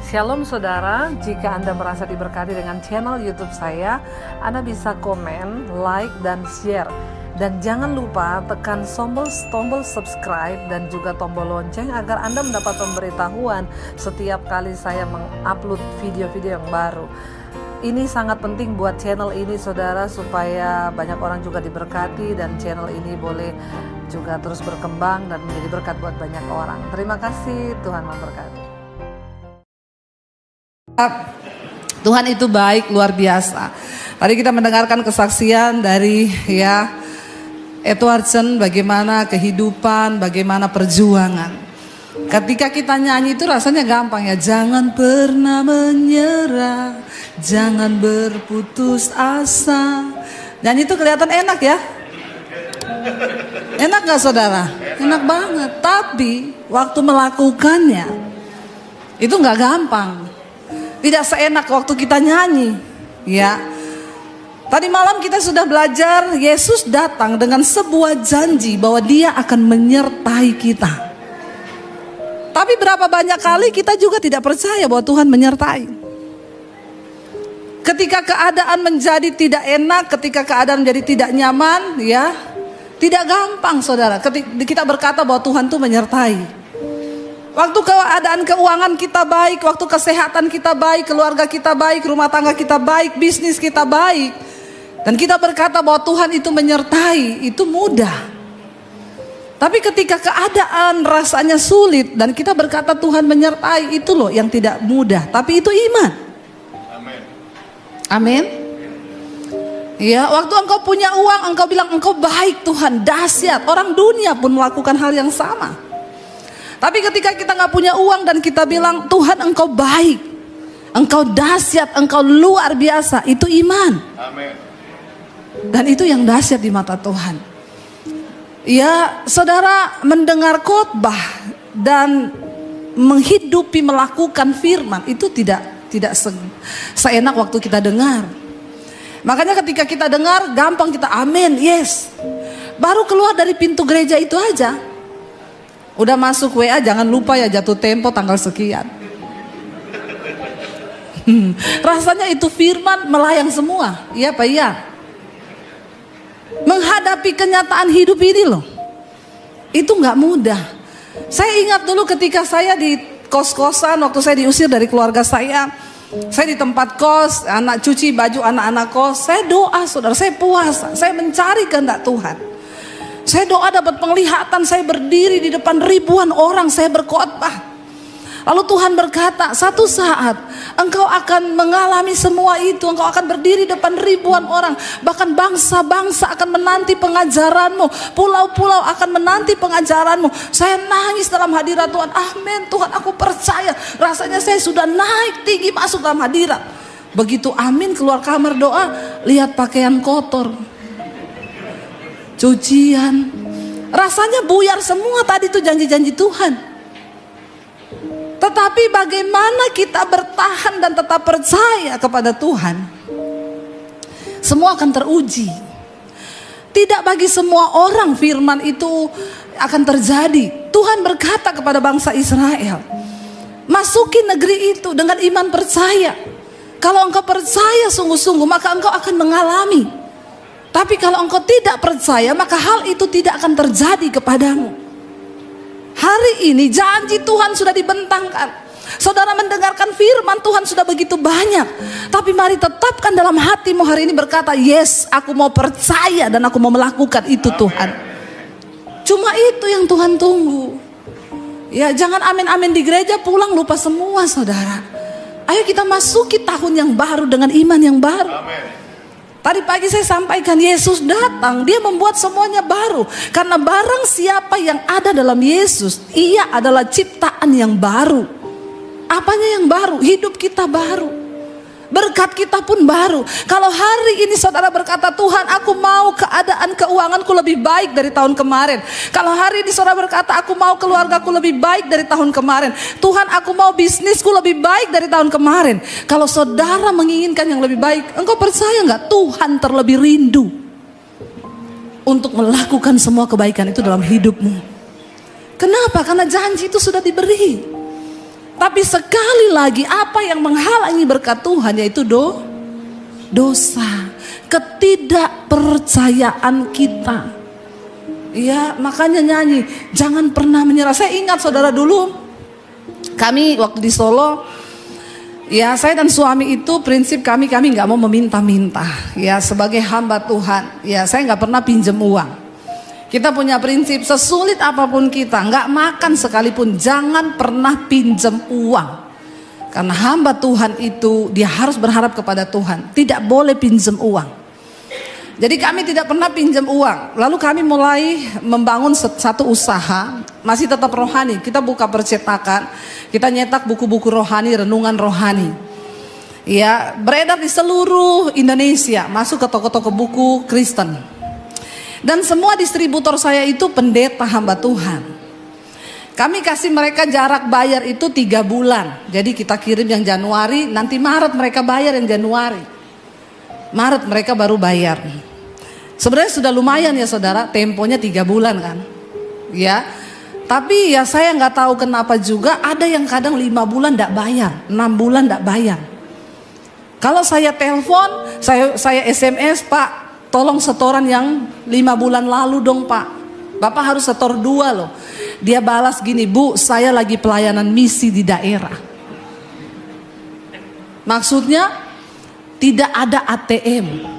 Shalom saudara, jika Anda merasa diberkati dengan channel YouTube saya, Anda bisa komen, like, dan share. Dan jangan lupa tekan tombol subscribe dan juga tombol lonceng agar Anda mendapat pemberitahuan setiap kali saya mengupload video-video yang baru. Ini sangat penting buat channel ini saudara, supaya banyak orang juga diberkati dan channel ini boleh juga terus berkembang dan menjadi berkat buat banyak orang. Terima kasih, Tuhan memberkati. Tuhan itu baik, luar biasa. Tadi kita mendengarkan kesaksian dari Edwardson, bagaimana kehidupan, bagaimana perjuangan. Ketika kita nyanyi itu rasanya gampang ya. Jangan pernah menyerah, jangan berputus asa. Nyanyi itu kelihatan enak ya. Enak gak saudara? Enak banget. Tapi waktu melakukannya itu gak gampang. Tidak seenak waktu kita nyanyi, ya. Tadi malam kita sudah belajar, Yesus datang dengan sebuah janji bahwa Dia akan menyertai kita. Tapi berapa banyak kali kita juga tidak percaya bahwa Tuhan menyertai. Ketika keadaan menjadi tidak enak, ketika keadaan menjadi tidak nyaman, ya, tidak gampang saudara. Ketika kita berkata bahwa Tuhan itu menyertai. Waktu keadaan keuangan kita baik, waktu kesehatan kita baik, keluarga kita baik, rumah tangga kita baik, bisnis kita baik, dan kita berkata bahwa Tuhan itu menyertai, itu mudah. Tapi ketika keadaan rasanya sulit dan kita berkata Tuhan menyertai, itu loh yang tidak mudah. Tapi itu iman. Amin. Amin. Ya, waktu engkau punya uang, engkau bilang engkau baik Tuhan, dahsyat. Orang dunia pun melakukan hal yang sama. Tapi ketika kita gak punya uang dan kita bilang Tuhan engkau baik, engkau dahsyat, engkau luar biasa, itu iman. Amin. Dan itu yang dahsyat di mata Tuhan. Ya, saudara mendengar khotbah dan menghidupi, melakukan firman itu tidak seenak waktu kita dengar. Makanya ketika kita dengar gampang kita amin, yes. Baru keluar dari pintu gereja itu aja, udah masuk WA, jangan lupa ya jatuh tempo tanggal sekian. Rasanya itu firman melayang semua. Iya Pak, iya. Menghadapi kenyataan hidup ini loh, itu gak mudah. Saya ingat dulu ketika saya di kos-kosan, waktu saya diusir dari keluarga saya di tempat kos, anak cuci baju anak-anak kos. Saya doa saudara, saya puasa, saya mencari kehendak Tuhan. Saya doa dapat penglihatan, saya berdiri di depan ribuan orang, saya berkhotbah. Lalu Tuhan berkata, satu saat engkau akan mengalami semua itu, engkau akan berdiri di depan ribuan orang. Bahkan bangsa-bangsa akan menanti pengajaranmu, pulau-pulau akan menanti pengajaranmu. Saya nangis dalam hadirat Tuhan, amin Tuhan, aku percaya. Rasanya saya sudah naik tinggi masuk dalam hadirat. Begitu amin keluar kamar doa, lihat pakaian kotor, cucian, rasanya buyar semua tadi tuh janji-janji Tuhan. Tetapi bagaimana kita bertahan dan tetap percaya kepada Tuhan, semua akan teruji. Tidak bagi semua orang firman itu akan terjadi. Tuhan berkata kepada bangsa Israel, masuki negeri itu dengan iman percaya. Kalau engkau percaya sungguh-sungguh, maka engkau akan mengalami. Tapi kalau engkau tidak percaya, maka hal itu tidak akan terjadi kepadamu. Hari ini janji Tuhan sudah dibentangkan. Saudara mendengarkan firman Tuhan sudah begitu banyak. Tapi mari tetapkan dalam hatimu hari ini berkata, yes, aku mau percaya dan aku mau melakukan itu Tuhan. Cuma itu yang Tuhan tunggu. Ya, jangan amin-amin di gereja pulang lupa semua saudara. Ayo kita masuki tahun yang baru dengan iman yang baru. Amin. Tadi pagi saya sampaikan, Yesus datang, Dia membuat semuanya baru. Karena barang siapa yang ada dalam Yesus, Ia adalah ciptaan yang baru. Apanya yang baru? Hidup kita baru. Berkat kita pun baru. Kalau hari ini saudara berkata, Tuhan aku mau keadaan keuanganku lebih baik dari tahun kemarin. Kalau hari ini saudara berkata, aku mau keluargaku lebih baik dari tahun kemarin. Tuhan aku mau bisnisku lebih baik dari tahun kemarin. Kalau saudara menginginkan yang lebih baik, engkau percaya gak Tuhan terlebih rindu untuk melakukan semua kebaikan itu dalam hidupmu? Kenapa? Karena janji itu sudah diberi. Tapi sekali lagi apa yang menghalangi berkat Tuhan yaitu dosa, ketidakpercayaan kita. Ya, makanya nyanyi, jangan pernah menyerah. Saya ingat saudara dulu, kami waktu di Solo, ya saya dan suami itu prinsip kami nggak mau meminta-minta. Ya sebagai hamba Tuhan, ya saya nggak pernah pinjam uang. Kita punya prinsip sesulit apapun kita, nggak makan sekalipun jangan pernah pinjam uang. Karena hamba Tuhan itu dia harus berharap kepada Tuhan, tidak boleh pinjam uang. Jadi kami tidak pernah pinjam uang. Lalu kami mulai membangun satu usaha, masih tetap rohani. Kita buka percetakan, kita nyetak buku-buku rohani, renungan rohani. Ya, beredar di seluruh Indonesia, masuk ke toko-toko buku Kristen. Dan semua distributor saya itu pendeta hamba Tuhan. Kami kasih mereka jarak bayar itu 3 bulan. Jadi kita kirim yang Januari, nanti Maret mereka bayar yang Januari. Maret mereka baru bayar. Sebenarnya sudah lumayan ya saudara, temponya 3 bulan kan. Ya, tapi ya saya nggak tahu kenapa juga ada yang kadang 5 bulan nggak bayar, 6 bulan nggak bayar. Kalau saya telepon, saya SMS, Pak, tolong setoran yang 5 bulan lalu dong Pak. Bapak harus setor 2 loh. Dia balas gini, Bu, saya lagi pelayanan misi di daerah. Maksudnya tidak ada ATM.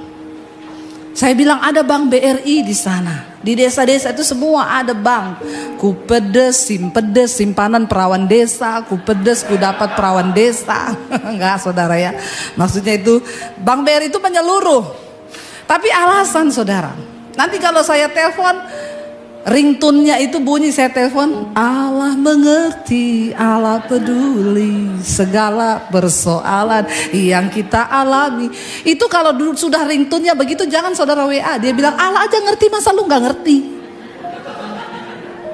Saya bilang ada bank BRI di sana. Di desa-desa itu semua ada bank. Kupedes, Simpedes, simpanan perawan desa. Kupedes, ku dapat perawan desa. Enggak saudara ya. Maksudnya itu bank BRI itu menyeluruh. Tapi alasan saudara, nanti kalau saya telepon, ringtone-nya itu bunyi, saya telepon, Allah mengerti, Allah peduli segala persoalan yang kita alami. Itu kalau sudah ringtone-nya begitu, jangan saudara WA. Dia bilang Allah aja ngerti, masa lu gak ngerti?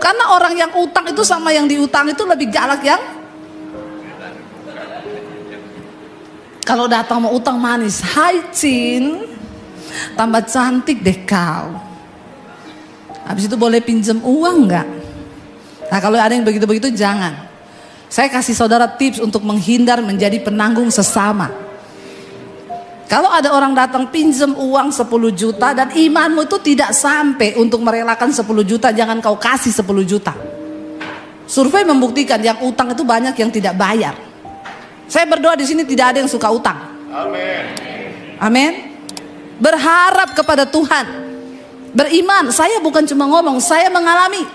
Karena orang yang utang itu sama yang diutang itu lebih galak yang kalau datang mau utang manis. Hai Cin, tambah cantik deh kau. Habis itu boleh pinjam uang enggak? Nah kalau ada yang begitu-begitu jangan. Saya kasih saudara tips untuk menghindar menjadi penanggung sesama. Kalau ada orang datang pinjam uang 10 juta dan imanmu itu tidak sampai untuk merelakan 10 juta, jangan kau kasih 10 juta. Survei membuktikan yang utang itu banyak yang tidak bayar. Saya berdoa di sini tidak ada yang suka utang. Amin. Amin. Berharap kepada Tuhan. Beriman, saya bukan cuma ngomong, saya mengalami.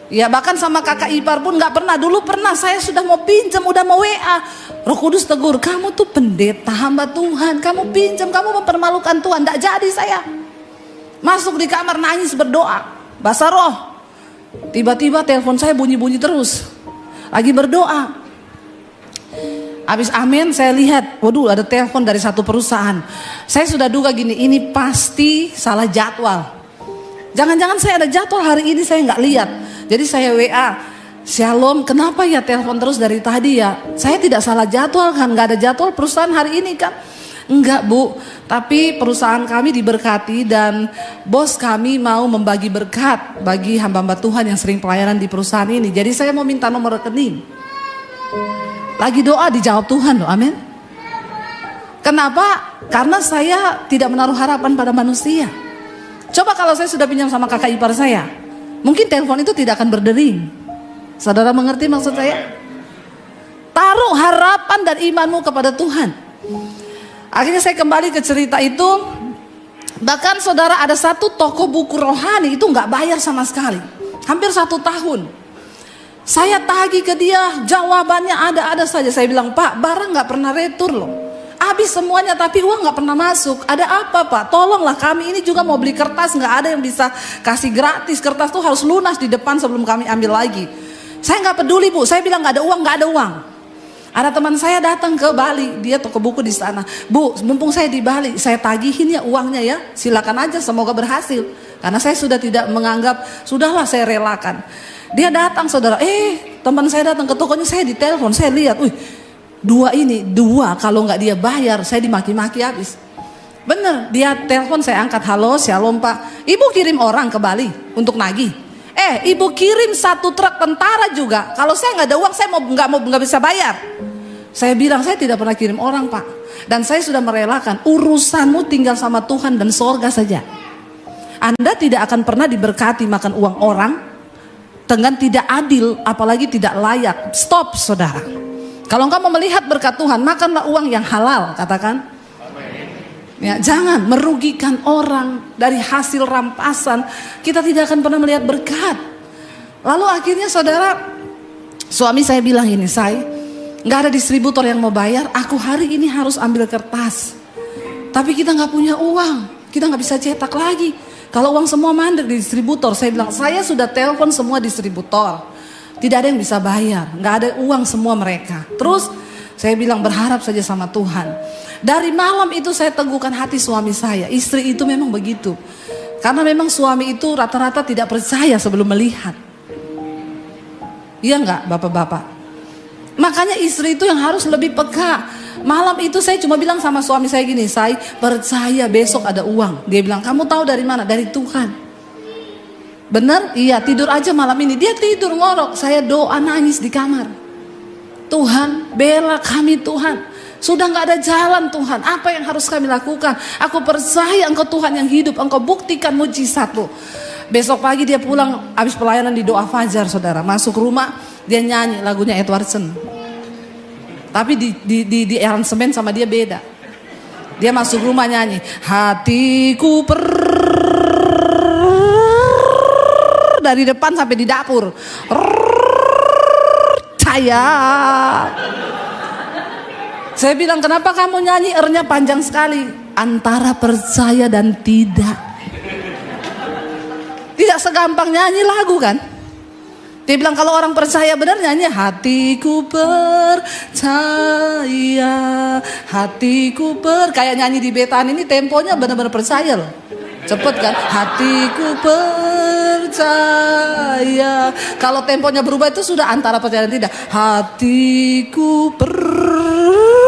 Ya bahkan sama kakak ipar pun gak pernah. Dulu pernah saya sudah mau pinjam, udah mau WA, Roh Kudus tegur, kamu tuh pendeta hamba Tuhan, kamu pinjam, kamu mempermalukan Tuhan. Gak jadi saya. Masuk di kamar nangis berdoa, bahasa roh. Tiba-tiba telepon saya bunyi-bunyi terus. Lagi berdoa. Habis amin saya lihat, waduh ada telepon dari satu perusahaan. Saya sudah duga gini, ini pasti salah jadwal. Jangan-jangan saya ada jadwal hari ini saya nggak lihat. Jadi saya WA, Shalom, kenapa ya telepon terus dari tadi ya? Saya tidak salah jadwal kan, nggak ada jadwal perusahaan hari ini kan? Enggak Bu, tapi perusahaan kami diberkati dan bos kami mau membagi berkat bagi hamba-hamba Tuhan yang sering pelayanan di perusahaan ini. Jadi saya mau minta nomor rekening. Lagi doa dijawab Tuhan loh, amin. Kenapa? Karena saya tidak menaruh harapan pada manusia. Coba kalau saya sudah pinjam sama kakak ipar saya, mungkin telepon itu tidak akan berdering. Saudara mengerti maksud saya? Taruh harapan dan imanmu kepada Tuhan. Akhirnya saya kembali ke cerita itu. Bahkan saudara ada satu toko buku rohani itu nggak bayar sama sekali. Hampir 1 tahun. Saya tagih ke dia, jawabannya ada-ada saja. Saya bilang, Pak, barang gak pernah retur loh. Habis semuanya tapi uang gak pernah masuk. Ada apa Pak? Tolonglah, kami ini juga mau beli kertas, gak ada yang bisa kasih gratis. Kertas tuh harus lunas di depan sebelum kami ambil lagi. Saya gak peduli Bu, saya bilang gak ada uang, gak ada uang. Ada teman saya datang ke Bali, dia toko buku di sana. Bu, mumpung saya di Bali, saya tagihin ya uangnya ya. Silakan aja, semoga berhasil. Karena saya sudah tidak menganggap, sudahlah saya relakan. Dia datang saudara, teman saya datang ke tokonya, saya ditelepon, saya lihat, dua kalau nggak dia bayar, saya dimaki-maki habis. Bener, dia telepon, saya angkat, halo, shalom Pak, Ibu kirim orang ke Bali untuk nagih. Ibu kirim 1 truk tentara juga. Kalau saya nggak ada uang, saya nggak bisa bayar. Saya bilang saya tidak pernah kirim orang, Pak. Dan saya sudah merelakan, urusanmu tinggal sama Tuhan dan sorga saja. Anda tidak akan pernah diberkati makan uang orang dengan tidak adil, apalagi tidak layak. Stop, saudara. Kalau engkau mau melihat berkat Tuhan, makanlah uang yang halal, katakan. Ya, jangan merugikan orang dari hasil rampasan. Kita tidak akan pernah melihat berkat. Lalu akhirnya saudara, suami saya bilang ini, nggak ada distributor yang mau bayar. Aku hari ini harus ambil kertas. Tapi kita nggak punya uang, kita nggak bisa cetak lagi. Kalau uang semua mandek di distributor, saya bilang saya sudah telepon semua distributor, tidak ada yang bisa bayar, nggak ada uang semua mereka. Terus saya bilang berharap saja sama Tuhan. Dari malam itu saya teguhkan hati suami saya. Istri itu memang begitu. Karena memang suami itu rata-rata tidak percaya sebelum melihat. Iya enggak bapak-bapak? Makanya istri itu yang harus lebih peka. Malam itu saya cuma bilang sama suami saya gini, saya percaya besok ada uang. Dia bilang, kamu tahu dari mana? Dari Tuhan. Benar? Iya, tidur aja malam ini. Dia tidur ngorok, saya doa nangis di kamar. Tuhan, bela kami Tuhan. Sudah gak ada jalan Tuhan, apa yang harus kami lakukan? Aku percaya Engkau Tuhan yang hidup, Engkau buktikan mujizat-Mu. Besok pagi dia pulang habis pelayanan di doa fajar, saudara. Masuk rumah, dia nyanyi lagunya Edwardson. Tapi di aransemen sama dia beda. Dia masuk rumah nyanyi, hatiku dari depan sampai di dapur. Saya bilang, kenapa kamu nyanyi R-nya panjang sekali? Antara percaya dan tidak. Tidak segampang nyanyi lagu kan? Dia bilang kalau orang percaya benar nyanyi hatiku percaya, kayak nyanyi di Betan ini temponya benar-benar percaya loh. Cepet kan? Hatiku percaya. Kalau temponya berubah itu sudah antara percaya dan tidak. Hatiku percaya.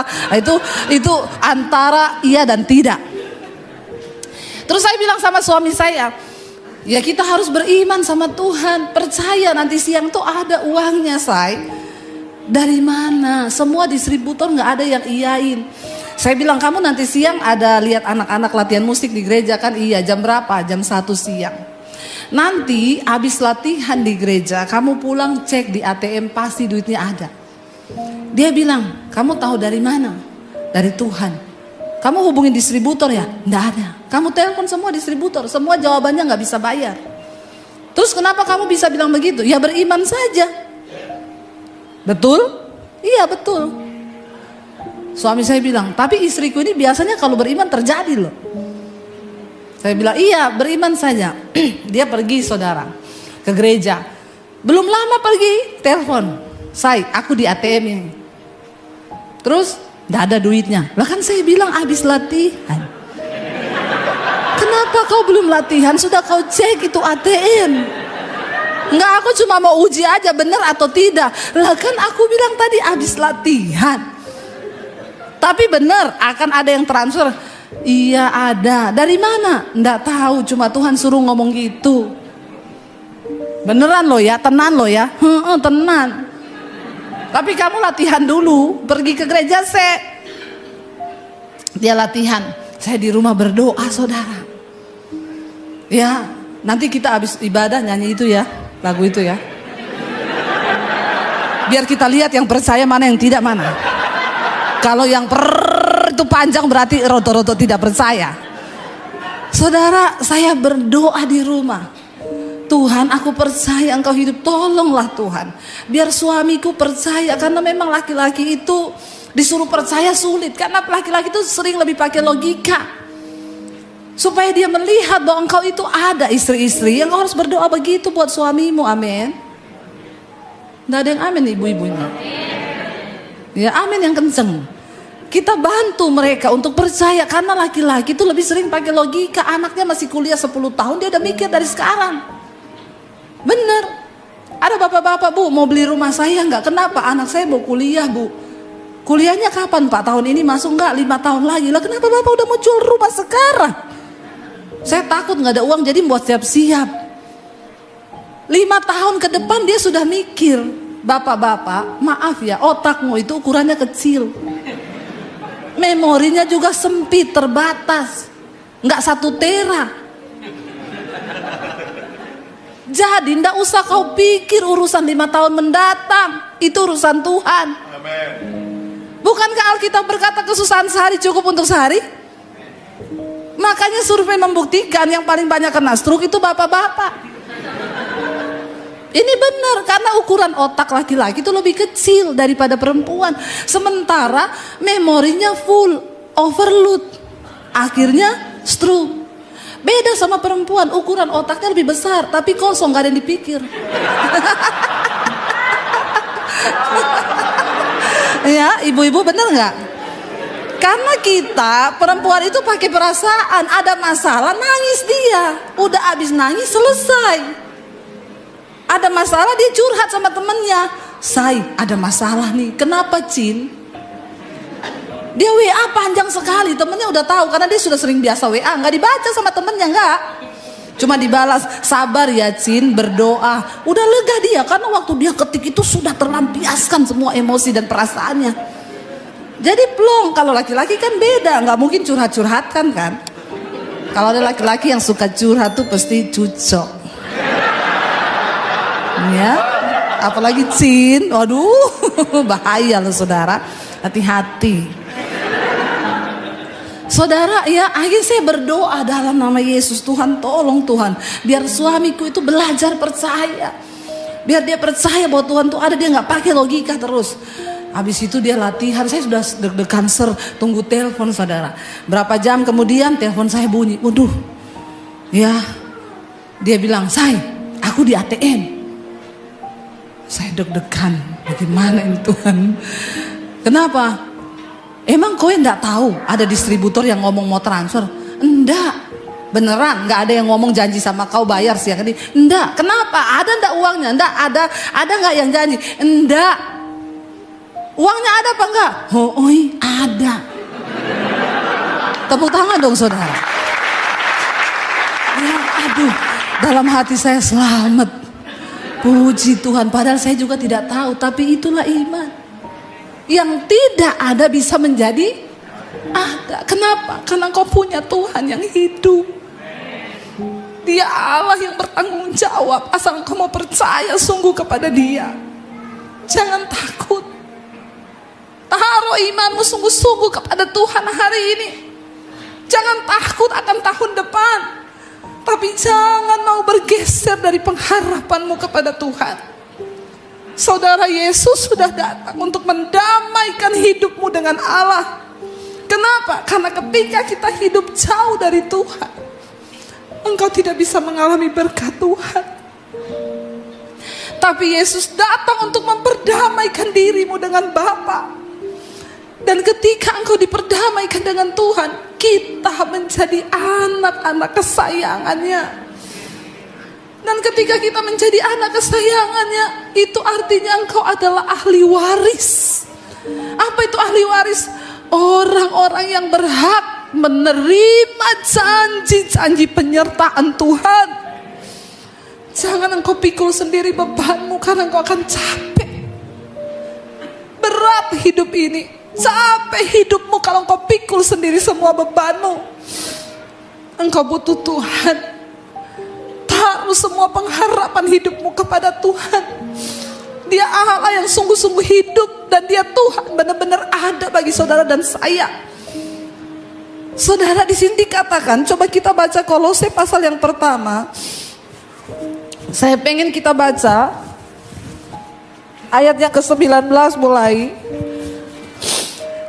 Nah, itu antara iya dan tidak. Terus saya bilang sama suami saya, ya kita harus beriman sama Tuhan. Percaya nanti siang tuh ada uangnya, say. Dari mana? Semua distributor nggak ada yang iyain. Saya bilang, kamu nanti siang ada lihat anak-anak latihan musik di gereja kan? Iya, jam berapa? Jam 1 siang. Nanti habis latihan di gereja, kamu pulang cek di ATM pasti duitnya ada. Dia bilang, kamu tahu dari mana? Dari Tuhan. Kamu hubungin distributor ya? Nggak ada. Kamu telepon semua distributor, semua jawabannya nggak bisa bayar. Terus kenapa kamu bisa bilang begitu? Ya beriman saja. Betul? Iya betul. Suami saya bilang, tapi istriku ini biasanya kalau beriman terjadi loh. Saya bilang, iya beriman saja. Dia pergi saudara ke gereja. Belum lama pergi, telepon. Aku di ATM ini. Terus, gak ada duitnya. Lah kan saya bilang habis latihan. Kenapa kau belum latihan? Sudah kau cek itu ATM. Enggak, aku cuma mau uji aja benar atau tidak. Lah kan aku bilang tadi habis latihan. Tapi benar akan ada yang transfer. Iya ada. Dari mana? Enggak tahu, cuma Tuhan suruh ngomong gitu. Beneran loh ya, tenan loh ya. Tenan. Tapi kamu latihan dulu, pergi ke gereja dia latihan. Saya di rumah berdoa saudara. Ya, nanti kita habis ibadah nyanyi itu ya, lagu itu ya. Biar kita lihat yang percaya mana yang tidak mana. Kalau yang itu panjang berarti roto-roto tidak percaya. Saudara, saya berdoa di rumah. Tuhan, aku percaya Engkau hidup, tolonglah Tuhan. Biar suamiku percaya, karena memang laki-laki itu disuruh percaya sulit. Karena laki-laki itu sering lebih pakai logika. Supaya dia melihat bahwa Engkau itu ada. Istri-istri yang harus berdoa begitu buat suamimu, amin. Nggak ada yang amin ibu-ibunya. Ya amin yang kenceng. Kita bantu mereka untuk percaya. Karena laki-laki itu lebih sering pakai logika. Anaknya masih kuliah 10 tahun, dia udah mikir dari sekarang. Bener. Ada bapak-bapak, bu mau beli rumah saya nggak? Kenapa? Anak saya mau kuliah, bu. Kuliahnya kapan Pak? Tahun ini masuk nggak? 5 tahun lagi. Lah kenapa bapak udah mau jual rumah sekarang? Saya takut nggak ada uang, jadi buat siap-siap. 5 tahun ke depan dia sudah mikir, bapak-bapak, maaf ya, otakmu itu ukurannya kecil, memorinya juga sempit, terbatas, nggak 1 tera. Jadi ndak usah kau pikir urusan 5 tahun mendatang, itu urusan Tuhan. Amin. Bukankah Alkitab berkata kesusahan sehari cukup untuk sehari? Makanya survei membuktikan yang paling banyak kena stroke itu bapak-bapak. Ini benar, karena ukuran otak laki-laki itu lebih kecil daripada perempuan. Sementara memorinya full, overload. Akhirnya stroke. Beda sama perempuan, ukuran otaknya lebih besar, tapi kosong, gak ada yang dipikir. Ya, ibu-ibu bener gak? Karena kita perempuan itu pakai perasaan, ada masalah nangis dia, udah habis nangis selesai. Ada masalah dia curhat sama temennya, Say ada masalah nih, kenapa Cin? Dia WA panjang sekali, temennya udah tahu karena dia sudah sering biasa WA, nggak dibaca sama temennya, nggak. Cuma dibalas, sabar ya Cin, berdoa. Udah lega dia karena waktu dia ketik itu sudah terlampiaskan semua emosi dan perasaannya. Jadi plong, kalau laki-laki kan beda, nggak mungkin curhat-curhatkan kan. Kalau ada laki-laki yang suka curhat tuh pasti cucok. Ya, apalagi Cin, waduh, bahaya loh saudara, hati-hati. Saudara, ya akhirnya saya berdoa dalam nama Yesus, Tuhan tolong Tuhan, biar suamiku itu belajar percaya, biar dia percaya bahwa Tuhan tuh ada, dia nggak pakai logika terus. Habis itu dia latihan, saya sudah deg-degan tunggu telepon saudara. Berapa jam kemudian telepon saya bunyi, waduh, ya, dia bilang, Say, aku di ATM. Saya deg-degan, bagaimana ini Tuhan? Kenapa? Emang kowe enggak tahu ada distributor yang ngomong mau transfer? Enggak, beneran nggak ada yang ngomong janji sama kau bayar siang ini? Enggak, kenapa? Ada enggak uangnya? Enggak, ada nggak yang janji? Enggak. Uangnya ada apa enggak? Oh, ada. Tepuk tangan dong saudara. Ya, aduh, dalam hati saya selamat. Puji Tuhan, padahal saya juga tidak tahu, tapi itulah iman. Yang tidak ada bisa menjadi ada. Kenapa? Karena kau punya Tuhan yang hidup. Dia Allah yang bertanggung jawab, asal kau mau percaya sungguh kepada Dia. Jangan takut. Taruh imanmu sungguh-sungguh kepada Tuhan hari ini. Jangan takut akan tahun depan. Tapi jangan mau bergeser dari pengharapanmu kepada Tuhan. Saudara, Yesus sudah datang untuk mendamaikan hidupmu dengan Allah. Kenapa? Karena ketika kita hidup jauh dari Tuhan, engkau tidak bisa mengalami berkat Tuhan. Tapi Yesus datang untuk memperdamaikan dirimu dengan Bapa. Dan ketika engkau diperdamaikan dengan Tuhan, kita menjadi anak-anak kesayangannya. Dan ketika kita menjadi anak kesayangannya, itu artinya engkau adalah ahli waris. Apa itu ahli waris? Orang-orang yang berhak menerima janji-janji penyertaan Tuhan. Jangan engkau pikul sendiri bebanmu, karena engkau akan capek. Berat hidup ini. Capek hidupmu kalau engkau pikul sendiri semua bebanmu. Engkau butuh Tuhan. Taruh semua pengharapan hidupmu kepada Tuhan. Dia Allah yang sungguh-sungguh hidup, dan Dia Tuhan benar-benar ada bagi saudara dan saya. Saudara, di sini dikatakan, coba kita baca Kolose pasal yang pertama. Saya pengen kita baca ayat yang ke-19 mulai.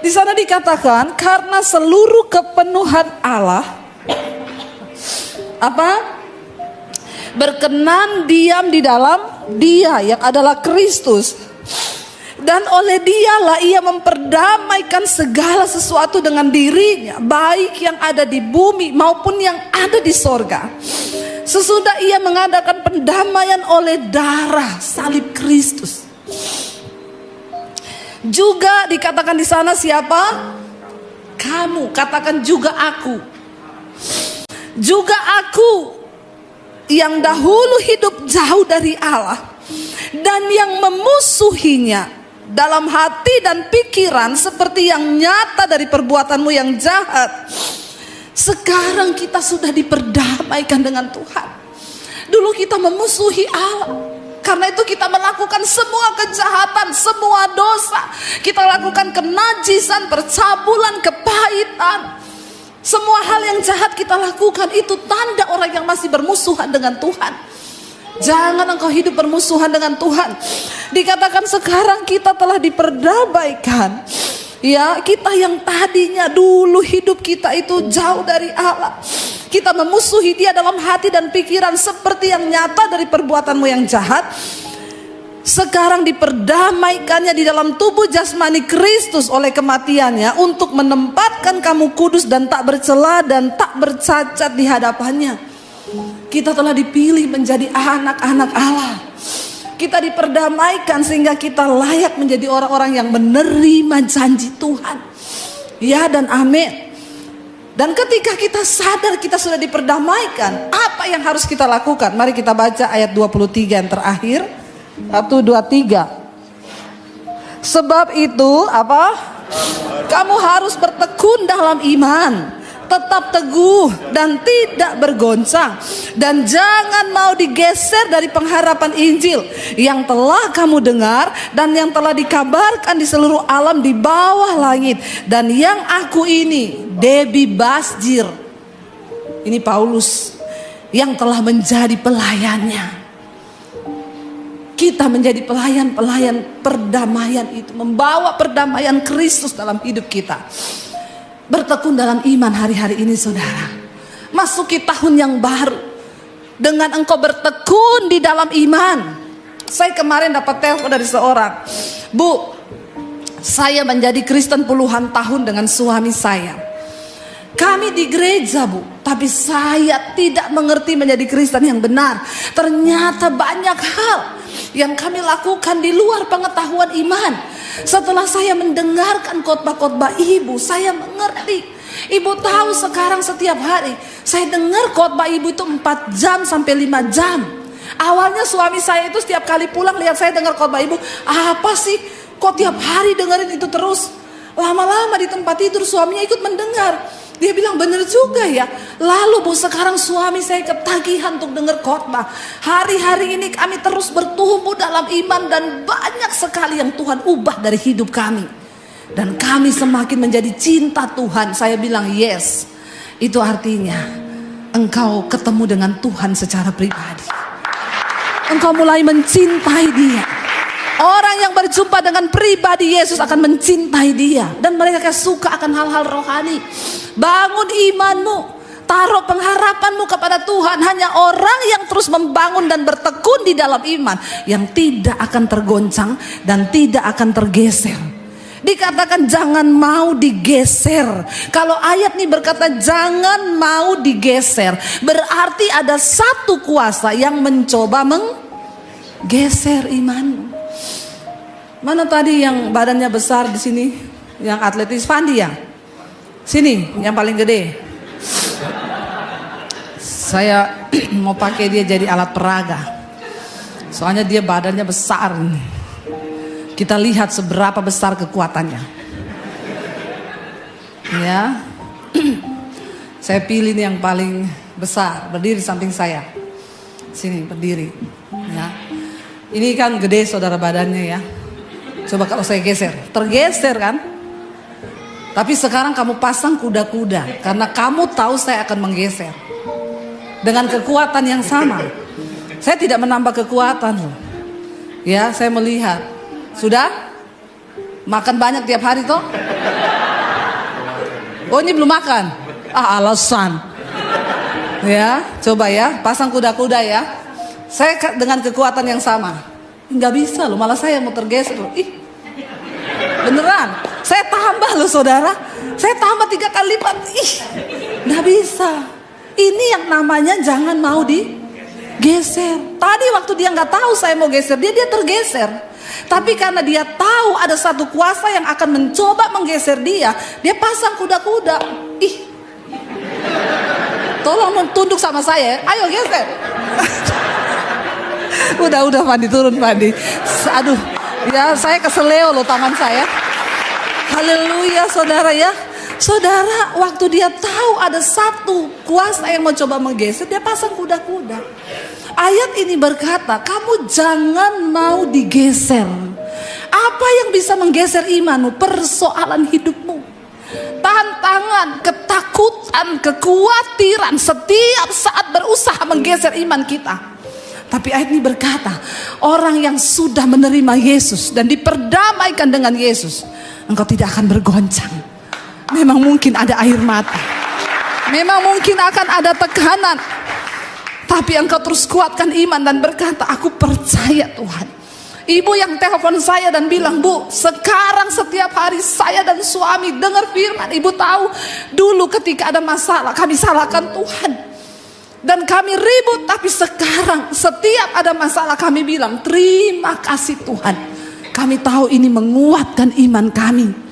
Di sana dikatakan, karena seluruh kepenuhan Allah berkenan diam di dalam Dia yang adalah Kristus, dan oleh Dialah Ia memperdamaikan segala sesuatu dengan dirinya, baik yang ada di bumi maupun yang ada di sorga, sesudah Ia mengadakan pendamaian oleh darah salib Kristus. Juga dikatakan di sana siapa? Kamu, katakan juga aku. juga aku yang dahulu hidup jauh dari Allah dan yang memusuhinya dalam hati dan pikiran seperti yang nyata dari perbuatanmu yang jahat. Sekarang kita sudah diperdamaikan dengan Tuhan. Dulu kita memusuhi Allah, karena itu kita melakukan semua kejahatan, semua dosa. Kita lakukan kenajisan, percabulan, kepahitan. Semua hal yang jahat kita lakukan, itu tanda orang yang masih bermusuhan dengan Tuhan. Jangan engkau hidup bermusuhan dengan Tuhan. Dikatakan sekarang kita telah diperdamaikan. Ya, kita yang tadinya dulu hidup kita itu jauh dari Allah, kita memusuhi Dia dalam hati dan pikiran seperti yang nyata dari perbuatanmu yang jahat. Sekarang diperdamaikannya di dalam tubuh jasmani Kristus oleh kematiannya, untuk menempatkan kamu kudus dan tak bercela dan tak bercacat di hadapannya. Kita telah dipilih menjadi anak-anak Allah. Kita diperdamaikan sehingga kita layak menjadi orang-orang yang menerima janji Tuhan. Ya dan amin. Dan ketika kita sadar kita sudah diperdamaikan, apa yang harus kita lakukan? Mari kita baca ayat 23 yang terakhir. 1, 2, 3. Sebab itu apa? Kamu harus bertekun dalam iman, tetap teguh dan tidak bergoncang, dan jangan mau digeser dari pengharapan Injil yang telah kamu dengar dan yang telah dikabarkan di seluruh alam di bawah langit, dan yang aku ini, Debbie Basjir, ini Paulus yang telah menjadi pelayannya. Kita menjadi pelayan-pelayan perdamaian itu, membawa perdamaian Kristus dalam hidup kita. Bertekun dalam iman hari-hari ini saudara. Masuki tahun yang baru dengan engkau bertekun di dalam iman. Saya kemarin dapat telepon dari seorang, Bu, saya menjadi Kristen puluhan tahun dengan suami saya. Kami di gereja, Bu, tapi saya tidak mengerti menjadi Kristen yang benar. Ternyata banyak hal yang kami lakukan di luar pengetahuan iman. Setelah saya mendengarkan khotbah-khotbah ibu, saya mengerti. Ibu tahu sekarang setiap hari saya dengar khotbah ibu itu 4 jam sampai 5 jam. Awalnya suami saya itu setiap kali pulang lihat saya dengar khotbah ibu, apa sih kok tiap hari dengerin itu terus. Lama-lama di tempat tidur suaminya ikut mendengar. Dia bilang benar juga ya. Lalu Bu, sekarang suami saya ketagihan untuk dengar khotbah. Hari-hari ini kami terus bertumbuh dalam iman dan banyak sekali yang Tuhan ubah dari hidup kami. Dan kami semakin menjadi cinta Tuhan. Saya bilang yes. Itu artinya engkau ketemu dengan Tuhan secara pribadi. Engkau mulai mencintai Dia. Orang yang berjumpa dengan pribadi Yesus akan mencintai Dia, dan mereka suka akan hal-hal rohani. Bangun imanmu, taruh pengharapanmu kepada Tuhan. Hanya orang yang terus membangun dan bertekun di dalam iman yang tidak akan tergoncang dan tidak akan tergeser. Dikatakan jangan mau digeser. Kalau ayat ini berkata jangan mau digeser, berarti ada satu kuasa yang mencoba menggeser imanmu. Mana tadi yang badannya besar di sini, yang atletis? Fandi ya? Sini, yang paling gede. Saya mau pakai dia jadi alat peraga. Soalnya dia badannya besar. Kita lihat seberapa besar kekuatannya. Ya. Saya pilih nih yang paling besar, berdiri samping saya. Sini, berdiri. Ya. Ini kan gede saudara badannya ya. Coba kalau saya geser, tergeser kan? Tapi sekarang kamu pasang kuda-kuda, karena kamu tahu saya akan menggeser. Dengan kekuatan yang sama. Saya tidak menambah kekuatan loh. Ya, saya melihat. Sudah? Makan banyak tiap hari toh? Oh, ini belum makan? Ah, alasan. Ya, coba ya, pasang kuda-kuda ya. Saya dengan kekuatan yang sama. Nggak bisa loh, malah saya mau tergeser loh. Ih, beneran, saya tambah loh saudara. Saya tambah 3 kali lipat. Ih, nggak bisa. Ini yang namanya jangan mau digeser. Tadi waktu dia nggak tahu saya mau geser dia tergeser. Tapi karena dia tahu ada satu kuasa yang akan mencoba menggeser dia pasang kuda-kuda. Ih, Tolong tunduk sama saya. Ayo geser. Udah Pandi, turun Pandi. Aduh, ya saya keseleo loh tangan saya. Haleluya saudara ya. Saudara, waktu dia tahu ada satu kuasa yang mau coba menggeser, dia pasang kuda-kuda. Ayat ini berkata, kamu jangan mau digeser. Apa yang bisa menggeser imanmu? Persoalan hidupmu, tantangan, ketakutan, kekhawatiran setiap saat berusaha menggeser iman kita. Tapi ayat ini berkata, orang yang sudah menerima Yesus dan diperdamaikan dengan Yesus, engkau tidak akan bergoncang. Memang mungkin ada air mata, memang mungkin akan ada tekanan, tapi engkau terus kuatkan iman dan berkata, aku percaya Tuhan. Ibu yang telepon saya dan bilang, Bu, sekarang setiap hari saya dan suami dengar firman. Ibu tahu dulu ketika ada masalah kami salahkan Tuhan dan kami ribut, tapi sekarang setiap ada masalah kami bilang, terima kasih Tuhan. Kami tahu ini menguatkan iman kami.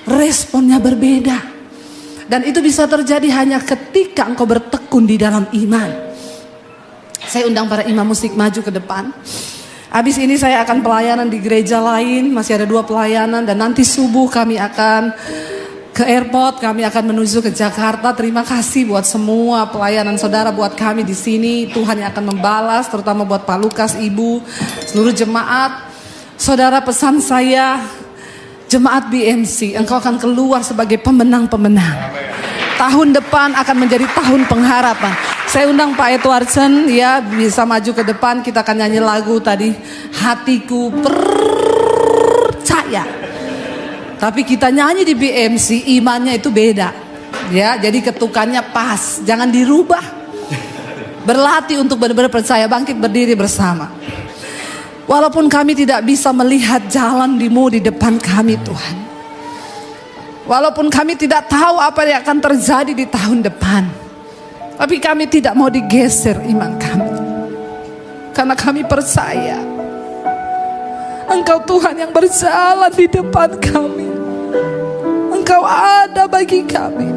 Responnya berbeda. Dan itu bisa terjadi hanya ketika engkau bertekun di dalam iman. Saya undang para imam musik maju ke depan. Habis ini saya akan pelayanan di gereja lain, masih ada 2 pelayanan, dan nanti subuh kami akan ke airport, kami akan menuju ke Jakarta. Terima kasih buat semua pelayanan saudara buat kami di sini. Tuhan yang akan membalas, terutama buat Pak Lukas, Ibu, seluruh jemaat. Saudara, pesan saya, jemaat BMC, engkau akan keluar sebagai pemenang-pemenang. Tahun depan akan menjadi tahun pengharapan. Saya undang Pak Edwardson, ya, bisa maju ke depan. Kita akan nyanyi lagu tadi, hatiku percaya. Tapi kita nyanyi di BMC, imannya itu beda, ya. Jadi ketukannya pas, jangan dirubah. Berlatih untuk benar-benar percaya. Bangkit berdiri bersama. Walaupun kami tidak bisa melihat jalan-Mu di depan kami Tuhan, walaupun kami tidak tahu apa yang akan terjadi di tahun depan, tapi kami tidak mau digeser iman kami, karena kami percaya Engkau Tuhan yang berjalan di depan kami. Engkau ada bagi kami.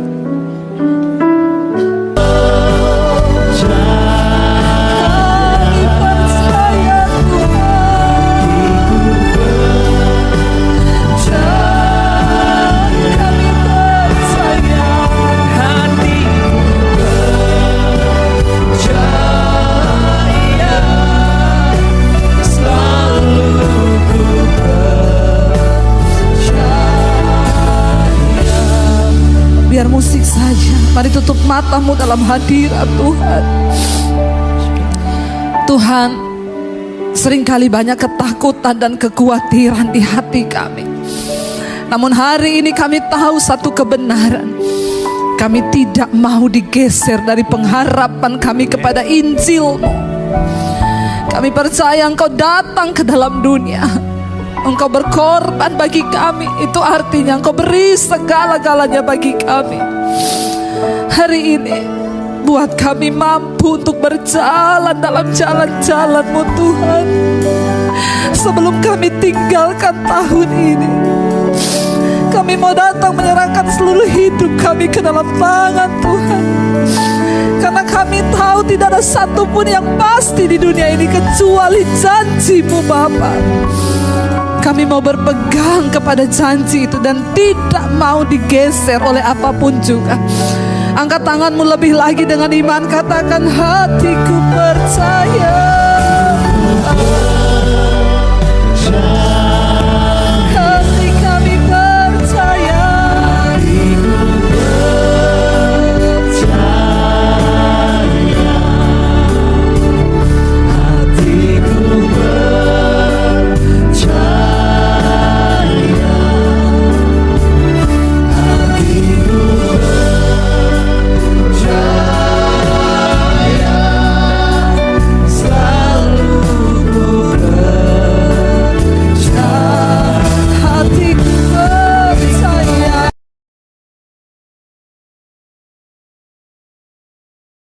Biar musik saja. Mari tutup matamu dalam hadirat Tuhan. Tuhan, seringkali banyak ketakutan dan kekhawatiran di hati kami. Namun hari ini kami tahu satu kebenaran. Kami tidak mau digeser dari pengharapan kami kepada Injil-Mu. Kami percaya Engkau datang ke dalam dunia, Engkau berkorban bagi kami. Itu artinya Engkau beri segala-galanya bagi kami. Hari ini buat kami mampu untuk berjalan dalam jalan-jalan-Mu Tuhan. Sebelum kami tinggalkan tahun ini, kami mau datang menyerahkan seluruh hidup kami ke dalam tangan Tuhan. Karena kami tahu tidak ada satupun yang pasti di dunia ini kecuali janji-Mu Bapa. Kami mau berpegang kepada janji itu dan tidak mau digeser oleh apapun juga. Angkat tanganmu lebih lagi dengan iman, katakan hatiku percaya.